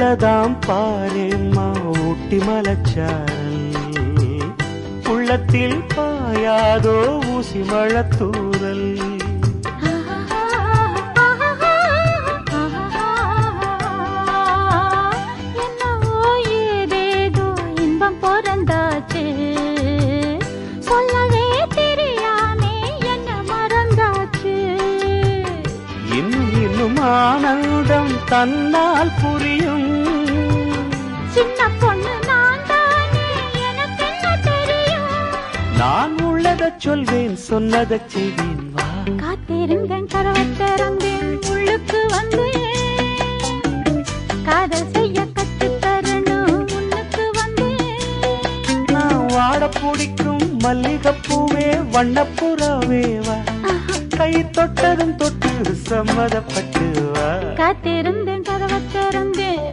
உள்ளதாம் பாரேம்மா ஊட்டி மலச்சாரல், உள்ளத்தில் பாயாதோ ஊசி மழத்தூரல். என்னவோ ஏதேதோ இன்பம் பிறந்தாச்சு, சொல்லவே தெரியாமே என்ன மறந்தாச்சு. இன்னும் இன்னும் ஆனந்தம் தன்னால் புரியும். சின்ன பொண்ணு நான் தானே, எனக்கு என்ன தெரியும். நான் உள்ளதை சொல்வேன், சொன்னதை செய்வேன். வா காத்திருந்தேன், கதவை திறந்தேன், உள்ளுக்கு வந்தேன். காதல் செய்ய கற்றுத் தரணும், முன்னுக்கு வந்தேன். நான் வாட பிடிக்கும் மல்லிகைப்பூவே வண்ணப்புறாவே வா, கை தொட்டதும் தொட்டு சம்மதப்பட்டு வா. காத்திருந்தேன், கதவை திறந்தேன்.